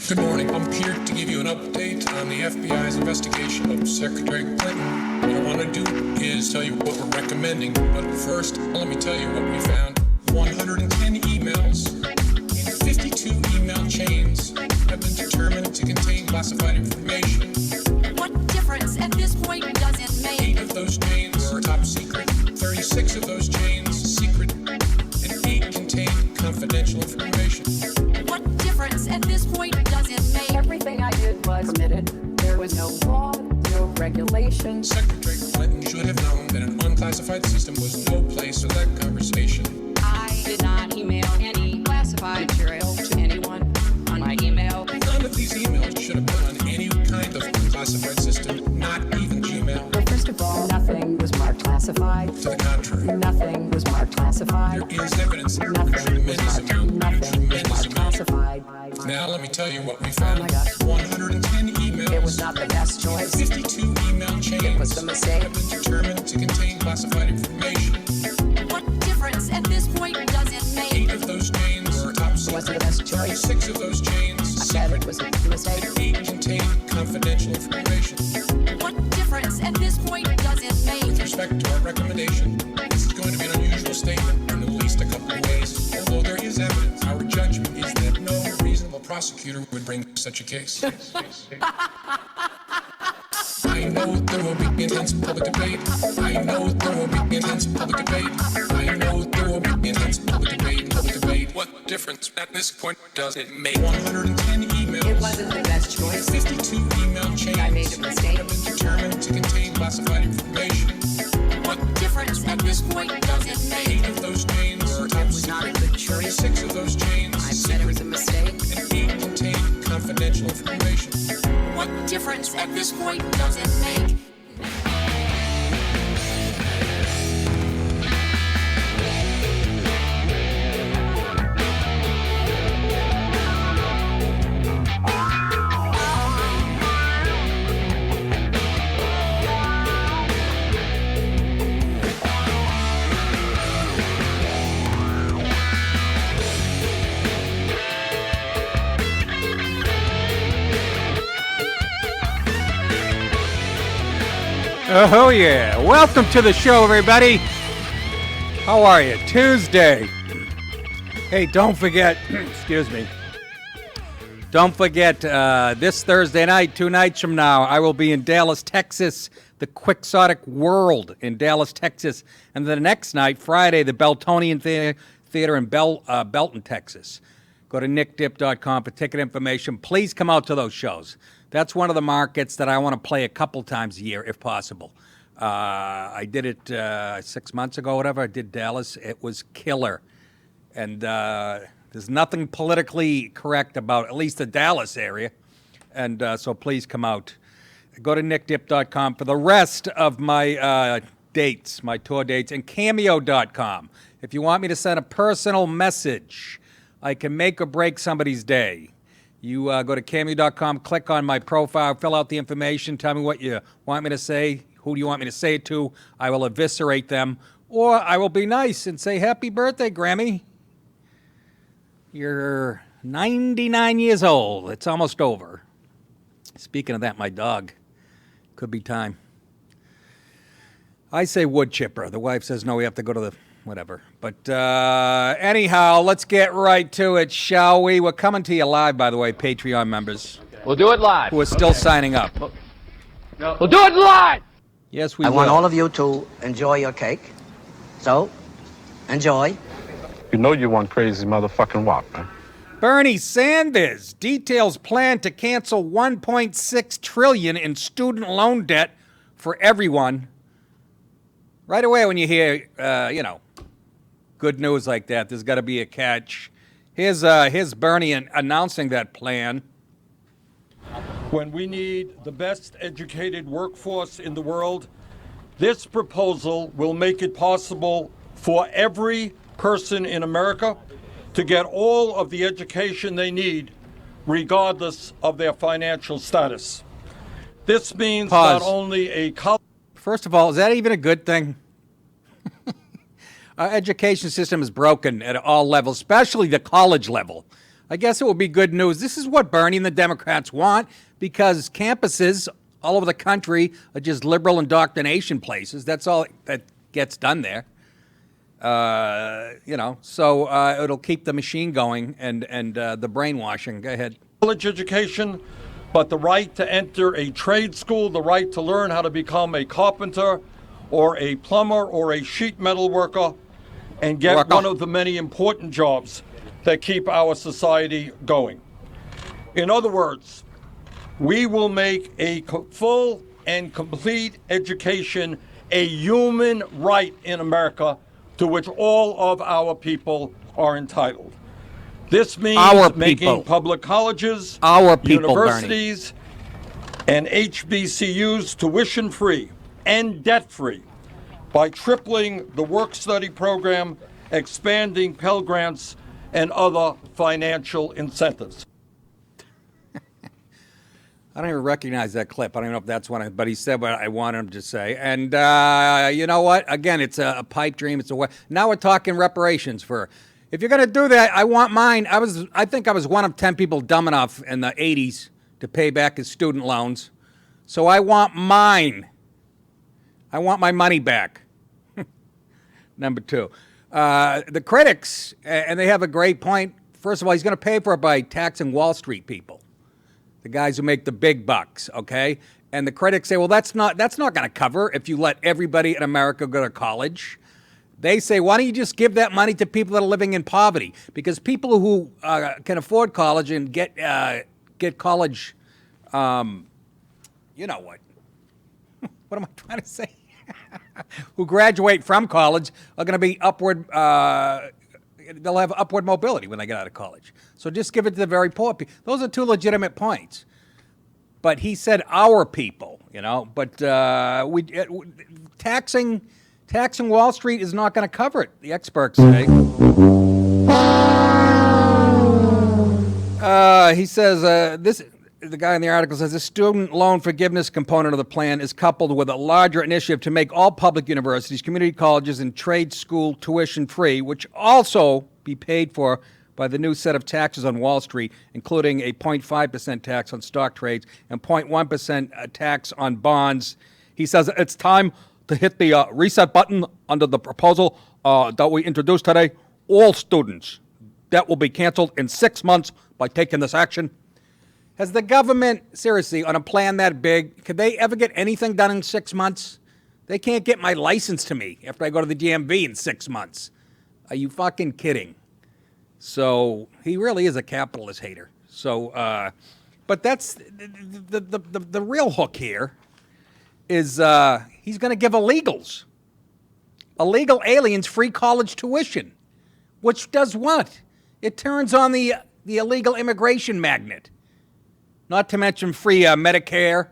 Good morning. I'm here to give you an update on the FBI's investigation of Secretary Clinton. What I want to do is tell you what we're recommending. But first, let me tell you what we found. 110 emails in 52 email chains have been determined to contain classified information. What difference at this point does it make? 8 of those chains are top secret, 36 of those chains secret, and 8 contain confidential information. What difference at this point does it make? Everything I did was permitted. There was no law, no regulation. Secretary Clinton should have known that an unclassified system was no place for that conversation. I did not email any classified material to anyone on my email. None of these emails should have been on any kind of unclassified system, not even Gmail. Well, first of all, nothing was marked classified. To the contrary, Nothing was marked classified. there is evidence in a Nothing was tremendous marked. amount. Nothing was marked classified. Now let me tell you what we found. my God. 110 emails. It was not the best choice. 52 email chains It was a mistake. have been determined to contain classified information. What difference at this point does it 8 make? of those chains are top It wasn't the best secret, choice. 36 of those chains I said secret, it was a mistake. and 8 contain confidential information. What difference at this point does it With make? respect to our recommendation, this is going to be an unusual statement in at least a couple of ways. Although there is evidence, our judgment is that no reasonable prosecutor would bring such a case. I know there will be intense public debate. I know there will be intense public debate. I know there will be intense public debate. What difference at this point does it make? 110 emails. It wasn't the best choice. 52 email chains I made a mistake. have been determined to contain classified information. What difference at this point does it make? 8 of those chains are top It was not a secret. good choice. 36 of those chains I said it was a mistake. and 8 contain confidential information. What difference at this point does it make? Oh yeah, welcome to the show, everybody. How are you? Tuesday. Hey, don't forget, excuse me. Don't forget, this Thursday night, 2 nights from now, I will be in Dallas, Texas, the Quixotic World in Dallas, Texas. And the next night, Friday, the Beltonian Theater in Belton, Texas. Go to nickdip.com for ticket information. Please come out to those shows. That's one of the markets that I want to play a couple times a year, if possible. I did it 6 months ago, whatever. I did Dallas. It was killer. And there's nothing politically correct about at least the Dallas area. And so please come out. Go to nickdip.com for the rest of my dates, my tour dates, and cameo.com. If you want me to send a personal message, I can make or break somebody's day. You go to cameo.com, click on my profile, fill out the information, tell me what you want me to say, who do you want me to say it to. I will eviscerate them, or I will be nice and say, happy birthday, Grammy. You're 99 years old. It's almost over. Speaking of that, my dog. Could be time. I say wood chipper. The wife says, no, we have to go to the whatever. But anyhow, let's get right to it, shall we? We're coming to you live, by the way, Patreon members We'll do it live. who are still signing up. We'll do it live! Yes, we I will. want all of you to enjoy your cake. So, enjoy. You know you want crazy motherfucking wop, man. Bernie Sanders details plan to cancel $1.6 trillion in student loan debt for everyone. Right away when you hear, good news like that, there's got to be a catch. Here's Bernie announcing that plan. When we need the best educated workforce in the world, this proposal will make it possible for every person in America to get all of the education they need, regardless of their financial status. This means Pause. not only a college. First of all, is that even a good thing? Our education system is broken at all levels, especially the college level. I guess it will be good news. This is what Bernie and the Democrats want, because campuses all over the country are just liberal indoctrination places. That's all that gets done there. So it'll keep the machine going and the brainwashing. Go ahead. College education, but the right to enter a trade school, the right to learn how to become a carpenter or a plumber or a sheet metal worker and get one of the many important jobs that keep our society going. In other words, we will make a full and complete education a human right in America to which all of our people are entitled. This means making public colleges, universities, and HBCUs tuition-free and debt-free by tripling the work-study program, expanding Pell Grants, and other financial incentives. I don't even recognize that clip. I don't even know if that's what but he said what I wanted him to say. And you know what? Again, it's a pipe dream. Now we're talking reparations for. If you're going to do that, I want mine. I think I was one of 10 people dumb enough in the 80s to pay back his student loans. So I want mine. I want my money back. Number two. The critics, and they have a great point. First of all, he's going to pay for it by taxing Wall Street people, the guys who make the big bucks, okay? And the critics say, well, that's not going to cover if you let everybody in America go to college. They say, why don't you just give that money to people that are living in poverty? Because people who can afford college and get college, you know what? What am I trying to say? Who graduate from college are going to be upward, they'll have upward mobility when they get out of college. So just give it to the very poor people. Those are two legitimate points. But he said our people, but taxing Wall Street is not going to cover it, the experts say. He says, the guy in the article says, the student loan forgiveness component of the plan is coupled with a larger initiative to make all public universities, community colleges, and trade school tuition free, which also be paid for by the new set of taxes on Wall Street, including a 0.5% tax on stock trades and 0.1% tax on bonds. He says it's time to hit the reset button under the proposal that we introduced today. All students, debt will be canceled in 6 months by taking this action. Has the government, seriously, on a plan that big, could they ever get anything done in 6 months? They can't get my license to me after I go to the DMV in 6 months. Are you fucking kidding? So he really is a capitalist hater. So, but that's the real hook here is he's going to give illegal aliens free college tuition, which does what? It turns on the illegal immigration magnet. Not to mention free Medicare.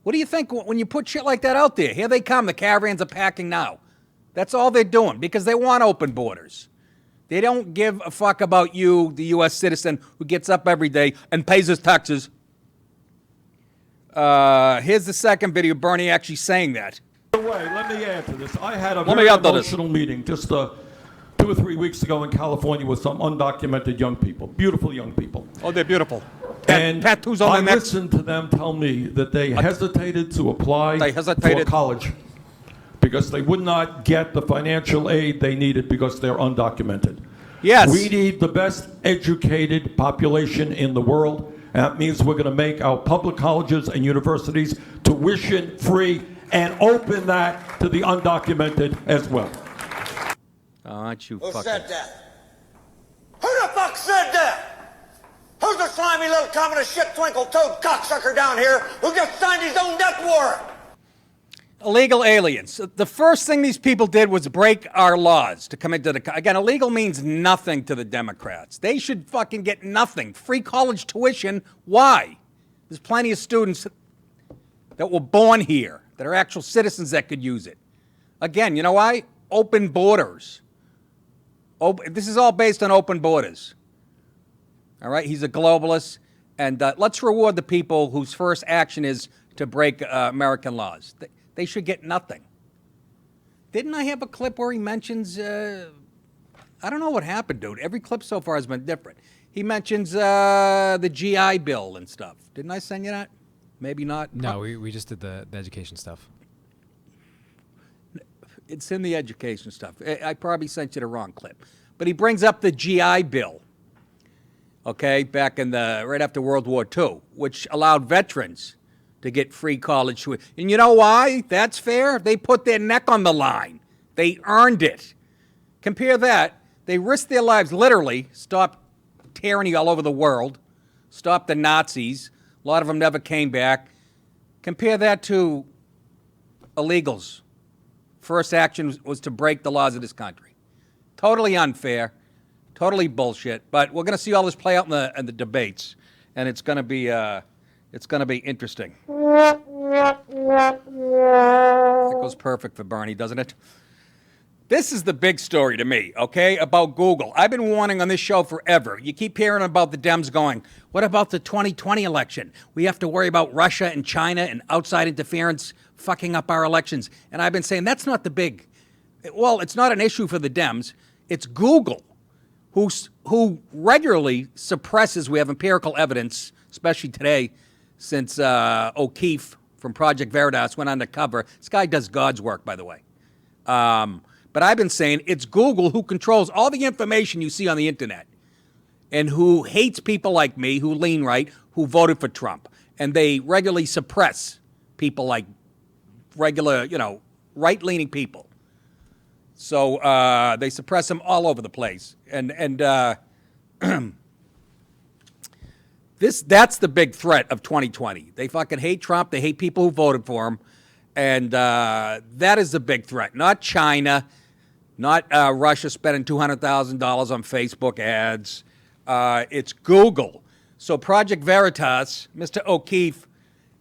What do you think when you put shit like that out there? Here they come. The caravans are packing now. That's all they're doing because they want open borders. They don't give a fuck about you, the U.S. citizen who gets up every day and pays his taxes. Here's the second video, Bernie actually saying that. By the way, let me add to this. I had a very emotional meeting just 2 or 3 weeks ago in California with some undocumented young people, beautiful young people. Oh, they're beautiful. And tattoos on I listened to them tell me that they hesitated to apply for college because they would not get the financial aid they needed because they're undocumented. Yes. We need the best educated population in the world. And that means we're going to make our public colleges and universities tuition free and open that to the undocumented as well. Aren't you Who fucking... said that? Who the fuck said that? Who's the slimy little communist shit-twinkle-toed cocksucker down here who just signed his own death warrant? Illegal aliens. The first thing these people did was break our laws to come into the... Again, illegal means nothing to the Democrats. They should fucking get nothing. Free college tuition. Why? There's plenty of students that were born here that are actual citizens that could use it. Again, you know why? Open borders. This is all based on open borders. All right? He's a globalist. And let's reward the people whose first action is to break American laws. They should get nothing. Didn't I have a clip where he mentions, I don't know what happened, dude. Every clip so far has been different. He mentions the GI Bill and stuff. Didn't I send you that? Maybe not. No, we just did the education stuff. It's in the education stuff. I probably sent you the wrong clip. But he brings up the GI Bill, okay, back in right after World War II, which allowed veterans to get free college tuition. And you know why that's fair? They put their neck on the line. They earned it. Compare that. They risked their lives, literally, stopped tyranny all over the world, stopped the Nazis. A lot of them never came back. Compare that to illegals. First action was to break the laws of this country. Totally unfair, totally bullshit. But we're going to see all this play out in the debates, and it's going to be interesting. That goes perfect for Bernie, doesn't it? This is the big story to me, okay, about Google. I've been warning on this show forever. You keep hearing about the Dems going, what about the 2020 election? We have to worry about Russia and China and outside interference fucking up our elections. And I've been saying that's not the big, well, it's not an issue for the Dems. It's Google who regularly suppresses, we have empirical evidence, especially today, since O'Keefe from Project Veritas went undercover. This guy does God's work, by the way. But I've been saying it's Google who controls all the information you see on the internet and who hates people like me who lean right, who voted for Trump. And they regularly suppress people like regular, right-leaning people. So they suppress them all over the place. And that's the big threat of 2020. They fucking hate Trump. They hate people who voted for him. And that is the big threat. Not China, not Russia spending $200,000 on Facebook ads. It's Google. So Project Veritas, Mr. O'Keefe,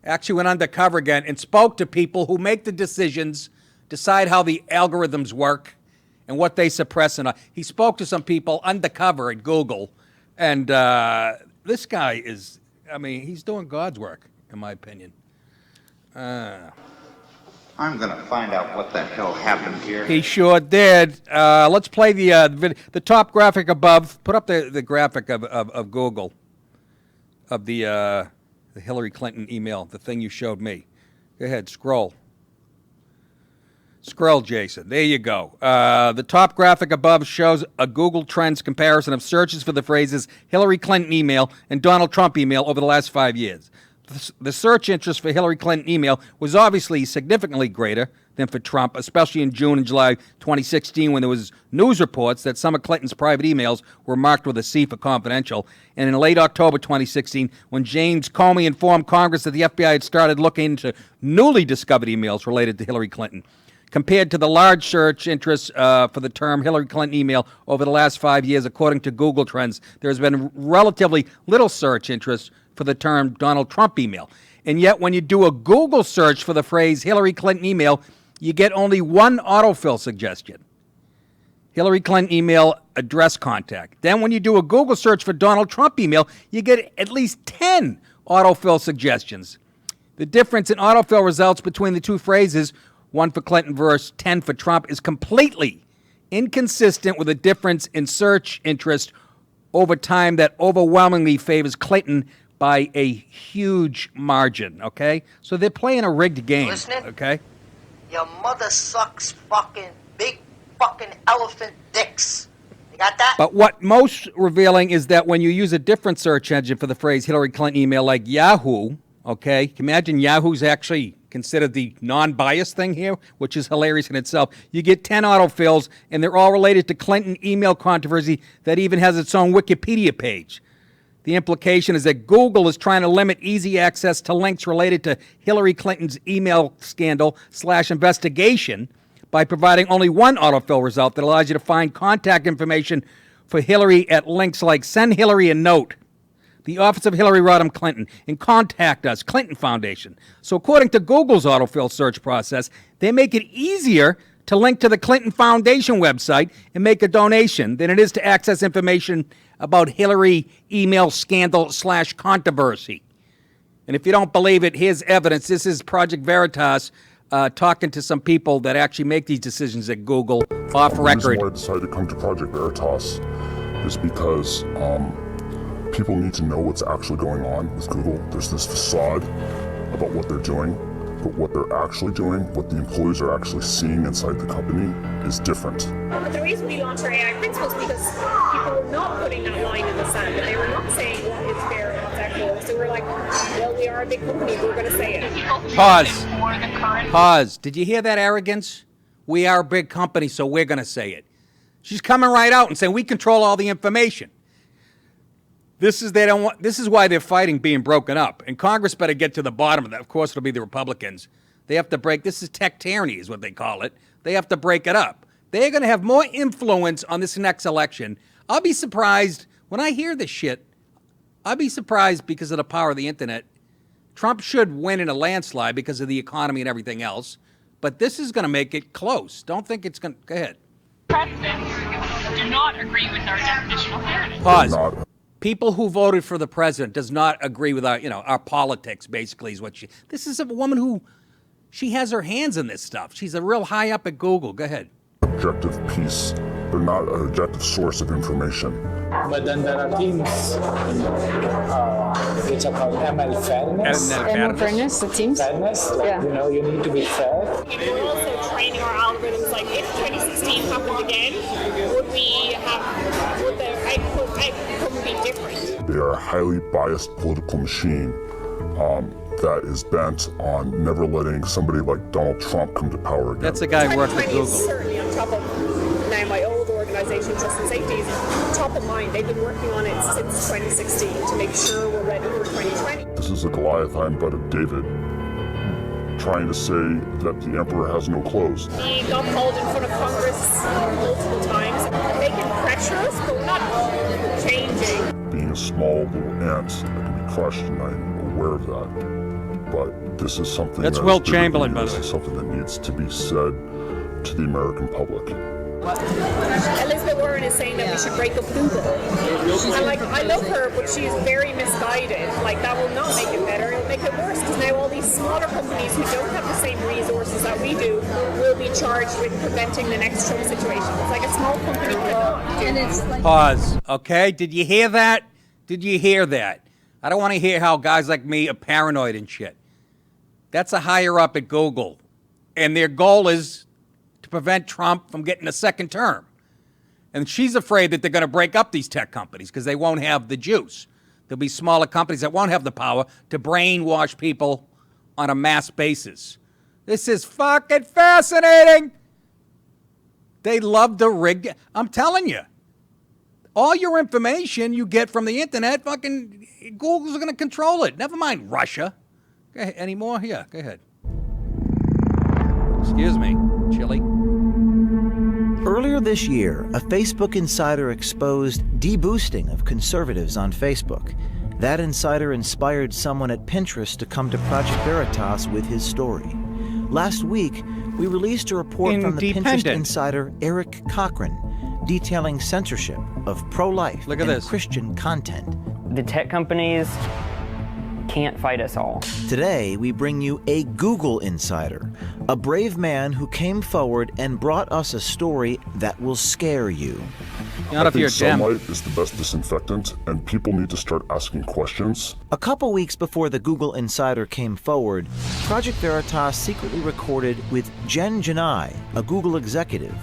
actually went undercover again and spoke to people who make the decisions, decide how the algorithms work and what they suppress. And he spoke to some people undercover at Google. And this guy is, he's doing God's work, in my opinion. I'm going to find out what the hell happened here. He sure did. Let's play the top graphic above. Put up the graphic of Google, of the Hillary Clinton email, the thing you showed me. Go ahead, scroll. Scroll, Jason. There you go. The top graphic above shows a Google Trends comparison of searches for the phrases Hillary Clinton email and Donald Trump email over the last 5 years. The search interest for Hillary Clinton email was obviously significantly greater than for Trump, especially in June and July 2016 when there was news reports that some of Clinton's private emails were marked with a C for confidential, and in late October 2016 when James Comey informed Congress that the FBI had started looking into newly discovered emails related to Hillary Clinton. Compared to the large search interest for the term Hillary Clinton email over the last 5 years, according to Google Trends, there has been relatively little search interest for the term Donald Trump email. And yet when you do a Google search for the phrase Hillary Clinton email, you get only one autofill suggestion. Hillary Clinton email address contact. Then when you do a Google search for Donald Trump email, you get at least 10 autofill suggestions. The difference in autofill results between the two phrases, one for Clinton versus 10 for Trump, is completely inconsistent with a difference in search interest over time that overwhelmingly favors Clinton by a huge margin, okay? So they're playing a rigged game, Listening? okay? Your mother sucks fucking big fucking elephant dicks. You got that? But what most revealing is that when you use a different search engine for the phrase Hillary Clinton email like Yahoo, okay? Can you imagine Yahoo's actually considered the non-biased thing here, which is hilarious in itself. You get 10 autofills, and they're all related to Clinton email controversy that even has its own Wikipedia page. The implication is that Google is trying to limit easy access to links related to Hillary Clinton's email scandal/investigation by providing only one autofill result that allows you to find contact information for Hillary at links like Send Hillary a Note, the Office of Hillary Rodham Clinton, and Contact Us, Clinton Foundation. So according to Google's autofill search process, they make it easier to link to the Clinton Foundation website and make a donation than it is to access information about Hillary email scandal/controversy. And if you don't believe it, here's evidence. This is Project Veritas talking to some people that actually make these decisions at Google off record. The reason why I decided to come to Project Veritas is because People need to know what's actually going on with Google. There's this facade about what they're doing, but what they're actually doing, what the employees are actually seeing inside the company is different. But the reason we launched our AI principles is because people were not putting that line in the sand, and they were not saying what is fair and what's equitable. So we're like, well, we are a big company, we're going to say it. Pause. Did you hear that arrogance? We are a big company, so we're going to say it. She's coming right out and saying we control all the information. This is why they're fighting being broken up. And Congress better get to the bottom of that. Of course, it'll be the Republicans. They have to break. This is tech tyranny is what they call it. They have to break it up. They're going to have more influence on this next election. I'll be surprised when I hear this shit. I'll be surprised because of the power of the internet. Trump should win in a landslide because of the economy and everything else. But this is going to make it close. Don't think it's going to... Go ahead. Presidents do not agree with our definition of fairness. Pause. People who voted for the president does not agree with our politics, basically, is what she... This is a woman who... She has her hands in this stuff. She's a real high up at Google. Go ahead. Objective piece. They're not an objective source of information. But then there are teams which are called ML fairness. ML fairness, the teams? Fairness, like, you need to be fair. And we're also training our algorithms, like if 2016 happened again, would the outcome be different? They are a highly biased political machine that is bent on never letting somebody like Donald Trump come to power again. That's the guy who worked at Google. Is certainly on top of now my old organization, Trust and Safety, is top of mind. They've been working on it since 2016 to make sure we're ready for 2020. This is a Goliath-eyed butt of David trying to say that the emperor has no clothes. He got called in front of Congress multiple times. They can pressure us, but we're not changing. Being a small little ant that can be crushed, and I'm aware of that. But this is something that's Will Chamberlain, by the way. This is something that needs to be said to the American public. Elizabeth Warren is saying that we should break up Google. And I love her, but she is very misguided. That will not make it better, it'll make it worse, because now all these smaller companies who don't have the same resources that we do will be charged with preventing the next Trump situation. It's like a small company cannot do. Pause. Okay, did you hear that? Did you hear that? I don't want to hear how guys like me are paranoid and shit. That's a higher up at Google. And their goal is to prevent Trump from getting a second term. And she's afraid that they're going to break up these tech companies because they won't have the juice. There'll be smaller companies that won't have the power to brainwash people on a mass basis. This is fucking fascinating. They love to rig. I'm telling you. All your information you get from the internet, fucking Google's going to control it. Never mind Russia. Go ahead. Any more? Yeah, go ahead. Excuse me, Chili. Earlier this year, a Facebook insider exposed deboosting of conservatives on Facebook. That insider inspired someone at Pinterest to come to Project Veritas with his story. Last week, we released a report from the Pinterest insider Eric Cochran detailing censorship of pro-life and Christian content. The tech companies can't fight us all. Today, we bring you a Google insider, a brave man who came forward and brought us a story that will scare you. I think sunlight is the best disinfectant, and people need to start asking questions. A couple weeks before the Google insider came forward, Project Veritas secretly recorded with Jen Janai, a Google executive.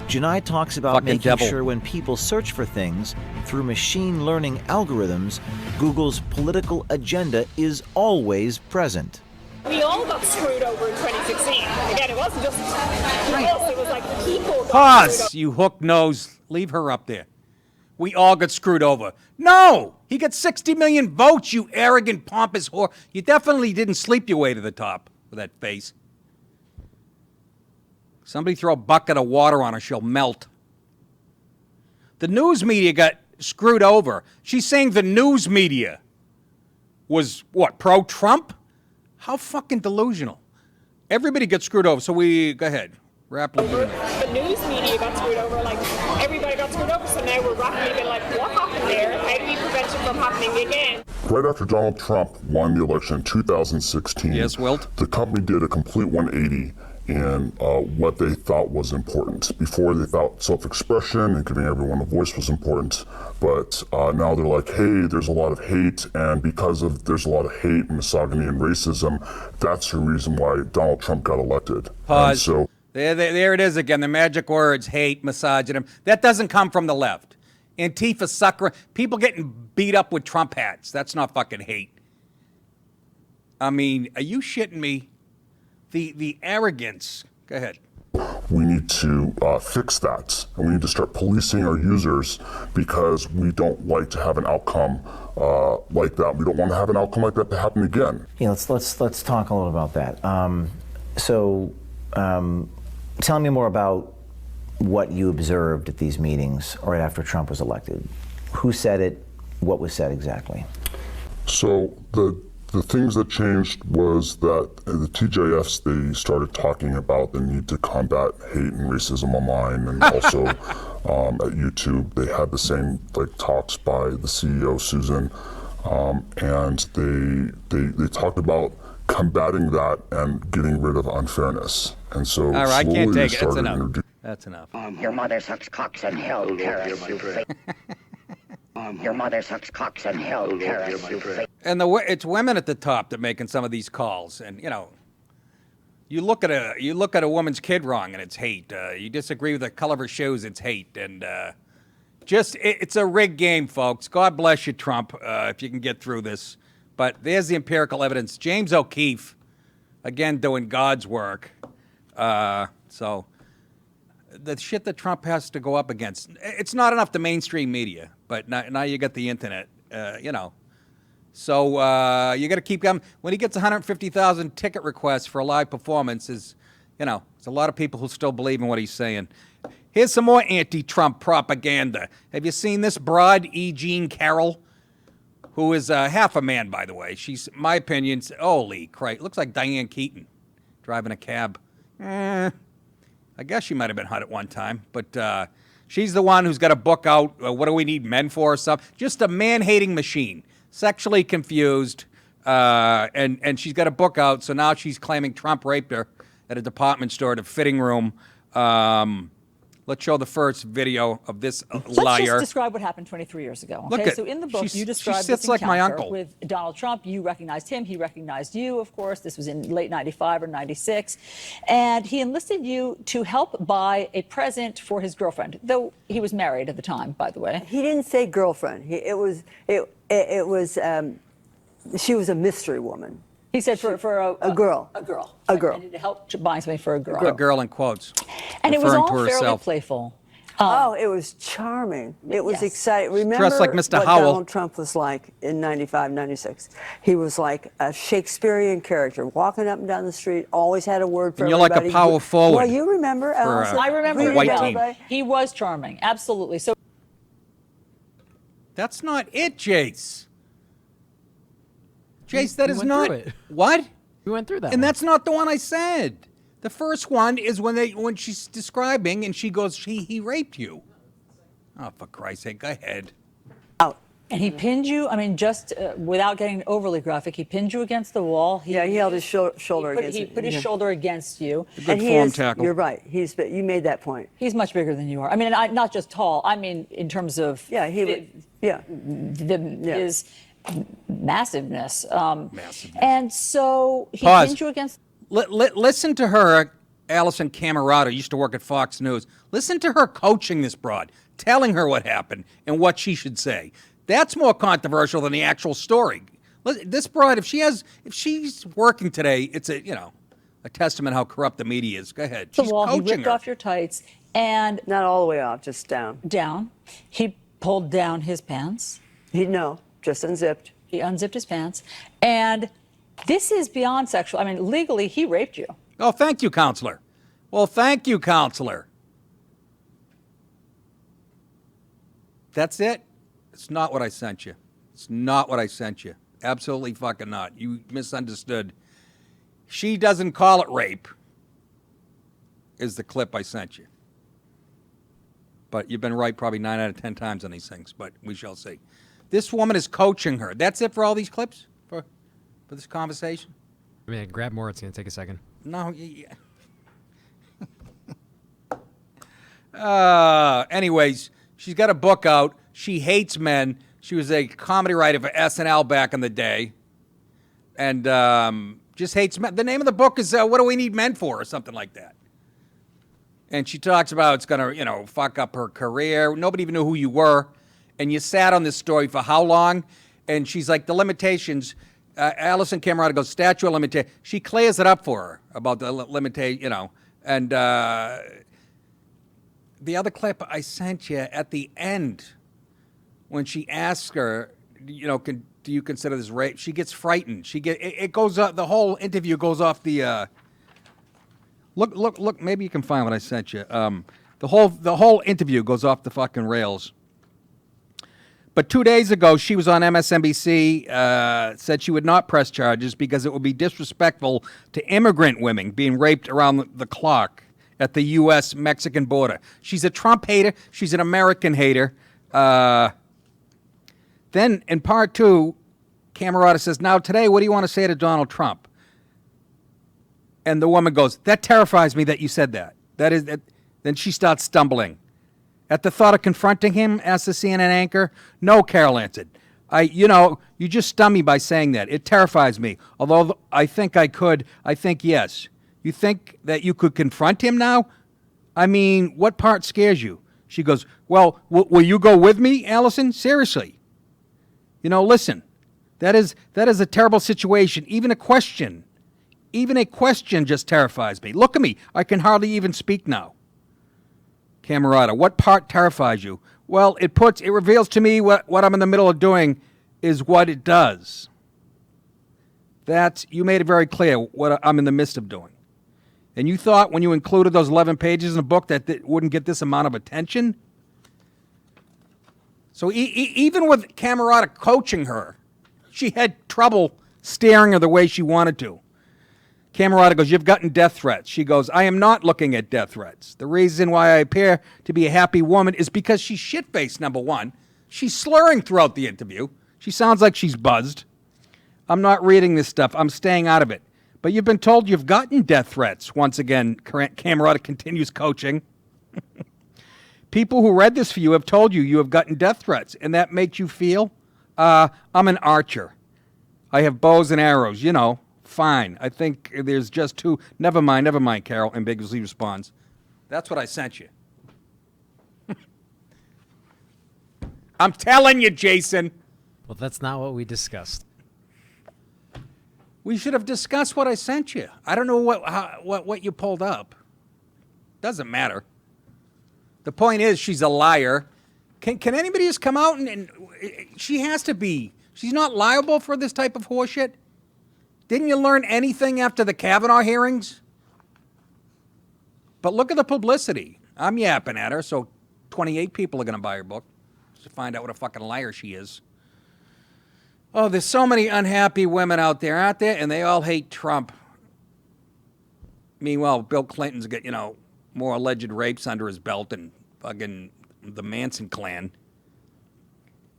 Janai talks about making sure when people search for things through machine learning algorithms, Google's political agenda is always present. We all got screwed over in 2016. Again, it wasn't just us, it was like people got Pause, you hook nose. Leave her up there. We all got screwed over. No! He got 60 million votes, you arrogant, pompous whore. You definitely didn't sleep your way to the top with that face. Somebody throw a bucket of water on her, she'll melt. The news media got screwed over. She's saying the news media was, what, pro-Trump? How fucking delusional. Everybody gets screwed over, so go ahead. Rapidly. The news media got screwed over, everybody got screwed over, so now we're rapidly being what happened there? How do we prevent it from happening again? Right after Donald Trump won the election in 2016, yes, Wilt, the company did a complete 180 in what they thought was important. Before, they thought self-expression and giving everyone a voice was important, but now they're like, hey, there's a lot of hate, and because of there's a lot of hate, misogyny, and racism, that's the reason why Donald Trump got elected. Pause. And so there it is again, the magic words, hate, misogyny. That doesn't come from the left. Antifa sucker, people getting beat up with Trump hats. That's not fucking hate. I mean, are you shitting me? The arrogance. Go ahead. we need to fix that, and we need to start policing our users because we don't like to have an outcome like that. We don't want to have an outcome like that to happen again. Yeah, let's talk a little about that. Tell me more about what you observed at these meetings right after Trump was elected. Who said it? What was said exactly? So the things that changed was that the TJFs, they started talking about the need to combat hate and racism online, and also at YouTube they had the same talks by the CEO Susan, and they talked about combating that and getting rid of unfairness. And so all right, I can't take it. That's enough. That's enough. Your mother sucks cocks in hell, Paris, you fake. Your mother sucks cocks in hell, Paris, you fake. And it's women at the top that are making some of these calls, and you look at a woman's kid wrong, and it's hate. You disagree with the color of her shoes, it's hate, and it's a rigged game, folks. God bless you, Trump, if you can get through this. But there's the empirical evidence. James O'Keefe, again, doing God's work. So the shit that Trump has to go up against, it's not enough the mainstream media, but now you got the internet, So you got to keep going. When he gets 150,000 ticket requests for a live performance, there's a lot of people who still believe in what he's saying. Here's some more anti-Trump propaganda. Have you seen this broad, E. Jean Carroll, who is half a man, by the way? She's, my opinion, holy Christ, looks like Diane Keaton driving a cab. I guess she might have been hot at one time, but she's the one who's got a book out, What Do We Need Men For, or something. Just a man-hating machine, sexually confused, and she's got a book out, so now she's claiming Trump raped her at a department store at a fitting room. Let's show the first video of this liar. Let's just describe what happened 23 years ago. Okay, so in the book, you described this like my encounter uncle. with Donald Trump. You recognized him. He recognized you, of course. This was in late 95 or 96. And he enlisted you to help buy a present for his girlfriend, though he was married at the time, by the way. He didn't say girlfriend. She was a mystery woman. He said for a girl. A girl. A girl. I needed help to buy something for a girl. A girl in quotes. And it was all fairly herself. playful. It was charming. It was exciting. Remember dressed like Mr. what Howell. Donald Trump was like in 95, 96. He was like a Shakespearean character, walking up and down the street, always had a word for and you're everybody. like a power forward. Well, you remember, Allison? I remember a white team. He was charming, absolutely. So that's not it, Jace. Jace, that We is went not through it. What? We went through that. And one. that's not the one I said. The first one is when she's describing and she goes, he raped you. Oh, for Christ's sake, go ahead. And he pinned you, I mean, just without getting overly graphic, he pinned you against the wall. He held his shoulder against He put his shoulder against you. Good form tackle. You're right. You made that point. He's much bigger than you are. I mean, not just tall. I mean, in terms of his massiveness. And so he Pause. pinned you against... Listen to her, Allison Camerata, used to work at Fox News. Listen to her coaching this broad, telling her what happened and what she should say. That's more controversial than the actual story. This broad, if she's working today, it's a testament how corrupt the media is. Go ahead. She's wall, coaching he ripped her. off your tights and... Not all the way off, just down. Down. He pulled down his pants. Just unzipped. He unzipped his pants. And this is beyond sexual. I mean, legally, he raped you. Oh, thank you, counselor. Well, thank you, counselor. That's it? It's not what I sent you. It's not what I sent you. Absolutely fucking not. You misunderstood. She doesn't call it rape, is the clip I sent you. But you've been right probably 9 out of 10 times on these things, but we shall see. This woman is coaching her. That's it for all these clips? For this conversation? I mean, grab more. It's going to take a second. No, Anyways, she's got a book out. She hates men. She was a comedy writer for SNL back in the day. And just hates men. The name of the book is What Do We Need Men For? Or something like that. And she talks about it's going to, fuck up her career. Nobody even knew who you were. And you sat on this story for how long? And she's like, the limitations. Alison Camerata goes, statute of limitation. She clears it up for her about the limitation, And the other clip I sent you at the end, when she asks her, do you consider this rape? She gets frightened. It goes up. The whole interview goes off the. Look. Maybe you can find what I sent you. The whole interview goes off the fucking rails. But 2 days ago, she was on MSNBC, said she would not press charges because it would be disrespectful to immigrant women being raped around the clock at the U.S.-Mexican border. She's a Trump hater. She's an American hater. Then in part two, Camerata says, now today, what do you want to say to Donald Trump? And the woman goes, that terrifies me that you said that. Then she starts stumbling. At the thought of confronting him, asked the CNN anchor. No, Carol answered. You just stunned me by saying that. It terrifies me. Although I think I could, I think yes. You think that you could confront him now? I mean, what part scares you? She goes, well, will you go with me, Allison? Seriously. Listen, that is a terrible situation. Even a question just terrifies me. Look at me. I can hardly even speak now. Camerata, what part terrifies you? Well, it reveals to me what I'm in the middle of doing is what it does. You made it very clear what I'm in the midst of doing. And you thought when you included those 11 pages in the book that it wouldn't get this amount of attention? So even with Camerata coaching her, she had trouble steering her the way she wanted to. Camerata goes, you've gotten death threats. She goes, I am not looking at death threats. The reason why I appear to be a happy woman is because she's shit-faced, number one. She's slurring throughout the interview. She sounds like she's buzzed. I'm not reading this stuff. I'm staying out of it. But you've been told you've gotten death threats. Once again, Camerata continues coaching. People who read this for you have told you have gotten death threats, and that makes you feel, I'm an archer. I have bows and arrows, Fine. I think there's just two. Never mind, Carol ambiguously responds. That's what I sent you. I'm telling you, Jason. Well, that's not what we discussed. We should have discussed what I sent you. I don't know what you pulled up. Doesn't matter. The point is, she's a liar. Can anybody just come out and she has to be. She's not liable for this type of horseshit. Didn't you learn anything after the Kavanaugh hearings? But look at the publicity. I'm yapping at her, so 28 people are going to buy her book to find out what a fucking liar she is. Oh, there's so many unhappy women out there, aren't there? And they all hate Trump. Meanwhile, Bill Clinton's got, more alleged rapes under his belt than fucking the Manson clan.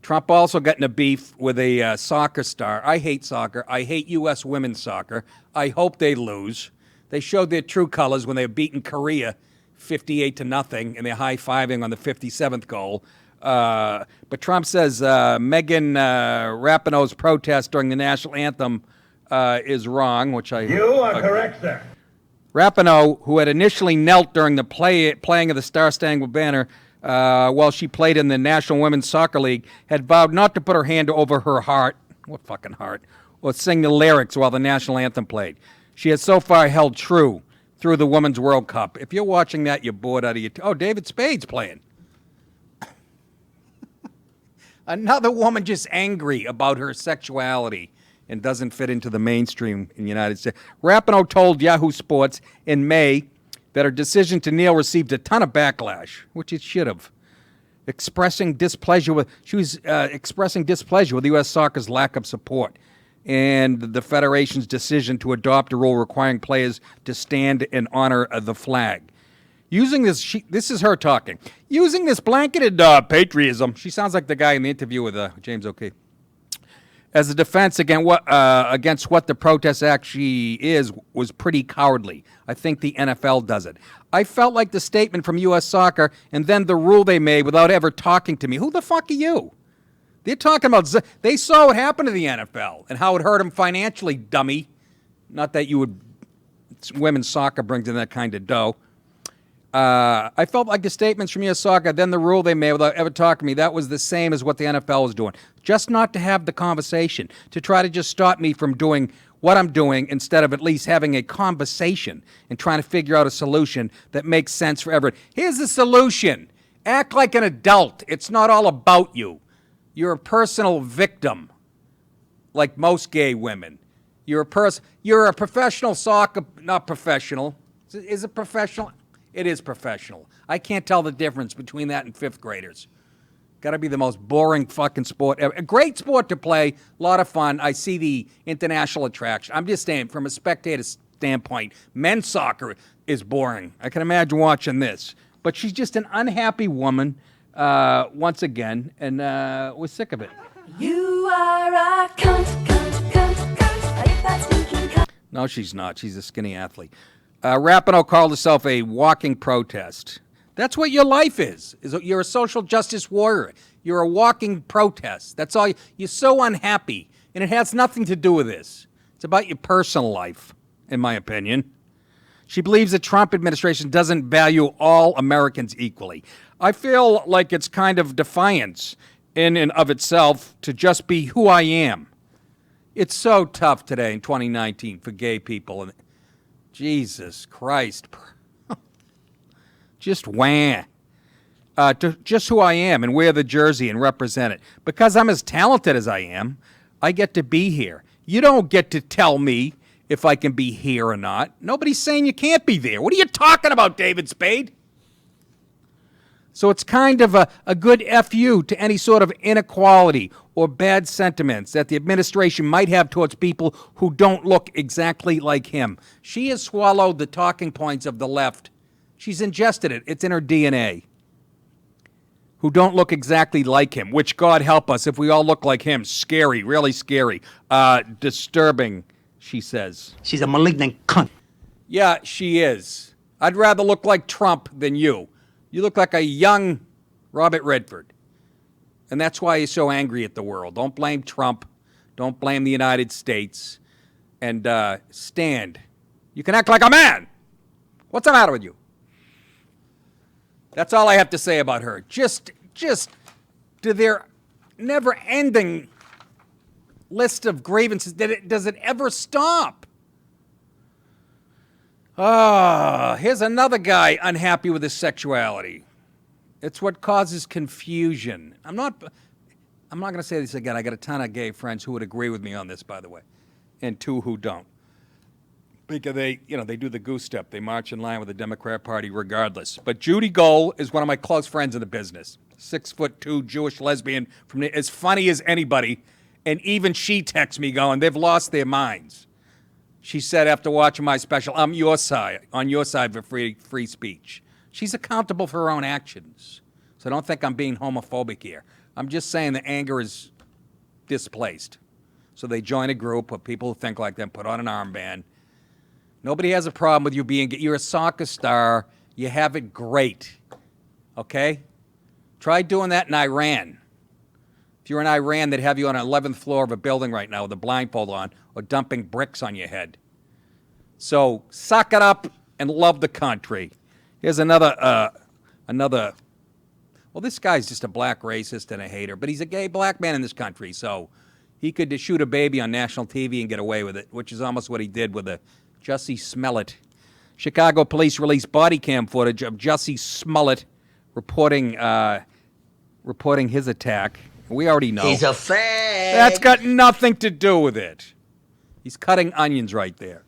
Trump also got in a beef with a soccer star. I hate soccer. I hate U.S. women's soccer. I hope they lose. They showed their true colors when they were beating Korea 58-0, and they're high-fiving on the 57th goal. But Trump says Megan Rapinoe's protest during the national anthem is wrong, which I... You are correct, sir. Rapinoe, who had initially knelt during the playing of the Star-Spangled Banner, while she played in the National Women's Soccer League, had vowed not to put her hand over her heart, what fucking heart, or sing the lyrics while the national anthem played. She has so far held true through the Women's World Cup. If you're watching that, you're bored out of your... Oh, David Spade's playing. Another woman just angry about her sexuality and doesn't fit into the mainstream in the United States. Rapinoe told Yahoo Sports in May that her decision to kneel received a ton of backlash, which it should have. She was expressing displeasure with the U.S. Soccer's lack of support and the Federation's decision to adopt a rule requiring players to stand and honor the flag. Using this, this is her talking. Using this blanketed patriotism, she sounds like the guy in the interview with James O'Keefe. as a defense against what the protest actually is was pretty cowardly. I think the NFL does it. I felt like the statement from U.S. Soccer and then the rule they made without ever talking to me. Who the fuck are you? They're talking about, they saw what happened to the NFL and how it hurt them financially, dummy. Not that you would, women's soccer brings in that kind of dough. I felt like the statements from U.S. Soccer, then the rule they made without ever talking to me, that was the same as what the NFL was doing. Just not to have the conversation, to try to just stop me from doing what I'm doing instead of at least having a conversation and trying to figure out a solution that makes sense for everyone. Here's the solution. Act like an adult. It's not all about you. You're a personal victim, like most gay women. You're a professional soccer, not professional. Is it professional? It is professional. I can't tell the difference between that and fifth graders. Got to be the most boring fucking sport ever. A great sport to play, a lot of fun. I see the international attraction. I'm just saying, from a spectator standpoint, men's soccer is boring. I can imagine watching this. But she's just an unhappy woman, once again, and we're sick of it. You are a cunt. No, she's not. She's a skinny athlete. Rapinoe called herself a walking protest. That's what your life is you're a social justice warrior. You're a walking protest. That's all. You're so unhappy, and it has nothing to do with this. It's about your personal life, in my opinion. She believes the Trump administration doesn't value all Americans equally. I feel like it's kind of defiance in and of itself to just be who I am. It's so tough today in 2019 for gay people. And Jesus Christ. Just wah. Just who I am and wear the jersey and represent it. Because I'm as talented as I am, I get to be here. You don't get to tell me if I can be here or not. Nobody's saying you can't be there. What are you talking about, David Spade? So it's kind of a good FU to any sort of inequality or bad sentiments that the administration might have towards people who don't look exactly like him. She has swallowed the talking points of the left. She's ingested it. It's in her DNA. Who don't look exactly like him, which God help us if we all look like him. Scary, really scary. Disturbing, she says. She's a malignant cunt. Yeah, she is. I'd rather look like Trump than you. You look like a young Robert Redford. And that's why you're so angry at the world. Don't blame Trump. Don't blame the United States. And stand. You can act like a man. What's the matter with you? That's all I have to say about her. Just to their never-ending list of grievances. Does it ever stop? Here's another guy unhappy with his sexuality. It's what causes confusion. I'm not going to say this again. I got a ton of gay friends who would agree with me on this, by the way, and two who don't. Because they do the goose step. They march in line with the Democrat Party regardless. But Judy Gold is one of my close friends in the business. 6'2" Jewish lesbian, as funny as anybody. And even she texts me going, they've lost their minds. She said after watching my special, I'm on your side for free speech. She's accountable for her own actions. So don't think I'm being homophobic here. I'm just saying the anger is displaced. So they join a group of people who think like them, put on an armband. Nobody has a problem with you being gay. You're a soccer star. You have it great. Okay? Try doing that in Iran. If you're in Iran, they'd have you on an 11th floor of a building right now with a blindfold on or dumping bricks on your head. So suck it up and love the country. Here's another, well, this guy's just a black racist and a hater, but he's a gay black man in this country, so he could shoot a baby on national TV and get away with it, which is almost what he did with a Jussie Smollett. Chicago police released body cam footage of Jussie Smollett reporting his attack. We already know. He's a fag. That's got nothing to do with it. He's cutting onions right there.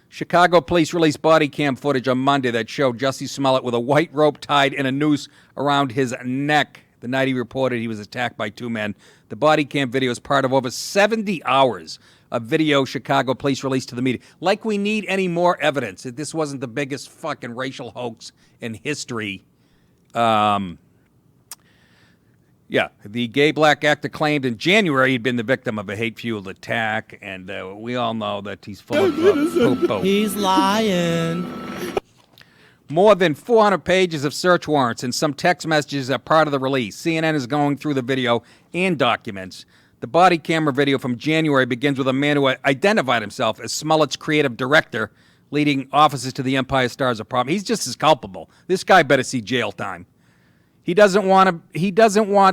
Chicago police released body cam footage on Monday that showed Jussie Smollett with a white rope tied in a noose around his neck the night he reported he was attacked by two men. The body cam video is part of over 70 hours of video Chicago police released to the media. Like we need any more evidence that this wasn't the biggest fucking racial hoax in history. Yeah, the gay black actor claimed in January he'd been the victim of a hate-fueled attack, and we all know that he's full of poop. He's lying. More than 400 pages of search warrants and some text messages are part of the release. CNN is going through the video and documents. The body camera video from January begins with a man who identified himself as Smollett's creative director, leading officers to the Empire Star's apartment. He's just as culpable. This guy better see jail time. He doesn't want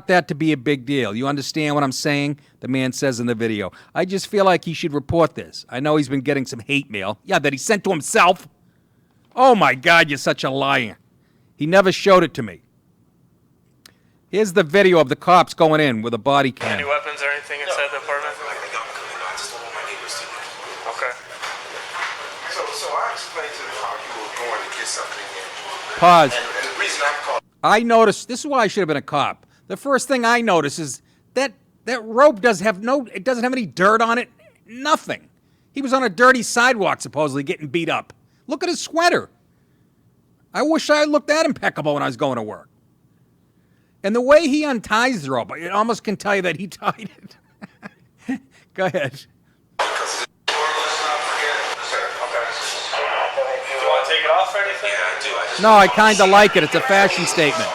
that to be a big deal. You understand what I'm saying? The man says in the video. I just feel like he should report this. I know he's been getting some hate mail. Yeah, that he sent to himself. Oh my God, you're such a liar. He never showed it to me. Here's the video of the cops going in with a body cam. Any weapons or anything inside the apartment? Okay. So I explained to them how you were going to get something in. Pause. And the reason I called. I noticed, this is why I should have been a cop. The first thing I noticed is that rope doesn't have any dirt on it, nothing. He was on a dirty sidewalk, supposedly, getting beat up. Look at his sweater. I wish I looked that impeccable when I was going to work. And the way he unties the rope, it almost can tell you that he tied it. Go ahead. Do you want to take it off or anything? Yeah, I do. No, I kind of like it. It's a fashion statement. There's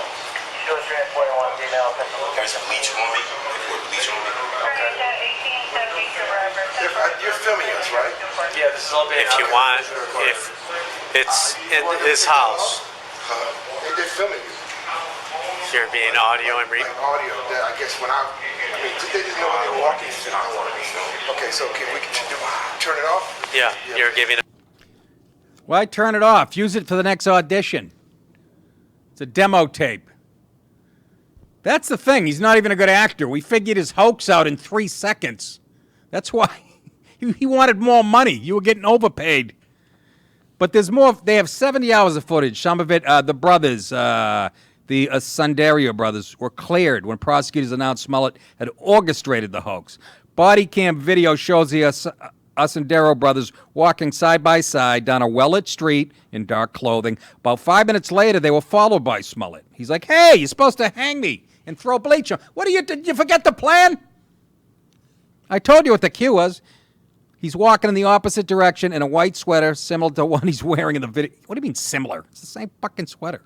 bleach on me. Bleach on me. You're filming us, right? Yeah, this is all being. If you want, if it's in his house. They're filming you. You're being audio and read. Audio. I guess when they didn't know when they were walking. I don't want to be filmed. Okay, so can we turn it off? Yeah, you're giving. Why turn it off? Use it for the next audition. It's a demo tape. That's the thing. He's not even a good actor. We figured his hoax out in 3 seconds. That's why he wanted more money. You were getting overpaid. But there's more. They have 70 hours of footage. Some of it, the brothers, the Sundario brothers, were cleared when prosecutors announced Smollett had orchestrated the hoax. Body cam video shows the Asundero brothers walking side by side down a well-lit street in dark clothing. About 5 minutes later, they were followed by Smollett. He's like, hey, you're supposed to hang me and throw bleach on. Did you forget the plan? I told you what the cue was. He's walking in the opposite direction in a white sweater similar to one he's wearing in the video. What do you mean similar? It's the same fucking sweater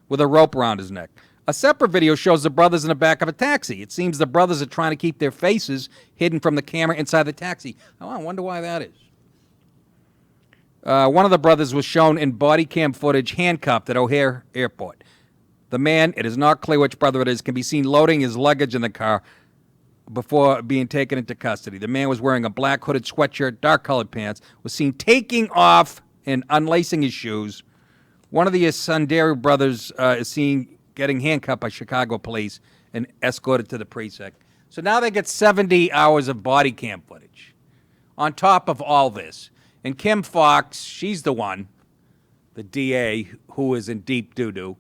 with a rope around his neck. A separate video shows the brothers in the back of a taxi. It seems the brothers are trying to keep their faces hidden from the camera inside the taxi. Oh, I wonder why that is. One of the brothers was shown in body cam footage handcuffed at O'Hare Airport. The man, it is not clear which brother it is, can be seen loading his luggage in the car before being taken into custody. The man was wearing a black hooded sweatshirt, dark-colored pants, was seen taking off and unlacing his shoes. One of the Sundari brothers is seen getting handcuffed by Chicago police and escorted to the precinct. So now they get 70 hours of body cam footage on top of all this. And Kim Fox, she's the one, the DA, who is in deep doo-doo.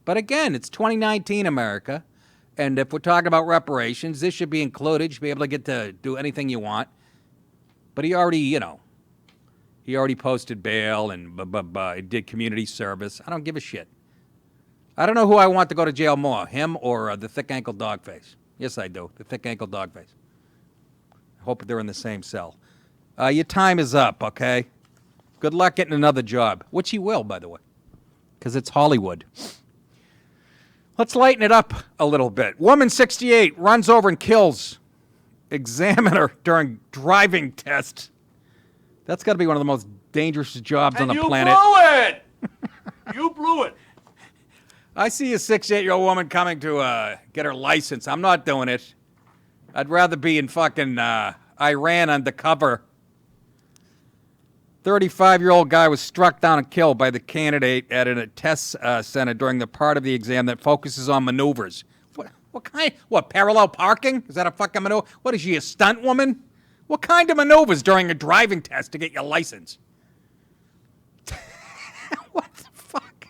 But again, it's 2019 America. And if we're talking about reparations, this should be included. You should be able to get to do anything you want. But he already, he already posted bail and did community service. I don't give a shit. I don't know who I want to go to jail more, him or the thick-ankle dogface. Yes, I do, the thick-ankle dogface. I hope they're in the same cell. Your time is up, okay? Good luck getting another job, which he will, by the way, because it's Hollywood. Let's lighten it up a little bit. Woman 68 runs over and kills examiner during driving test. That's got to be one of the most dangerous jobs on the planet. You blew it! You blew it. I see a 68-year-old woman coming to get her license. I'm not doing it. I'd rather be in fucking Iran undercover. 35-year-old guy was struck down and killed by the candidate at a test center during the part of the exam that focuses on maneuvers. What kind? What, parallel parking? Is that a fucking maneuver? What is she, a stunt woman? What kind of maneuvers during a driving test to get your license? What the fuck?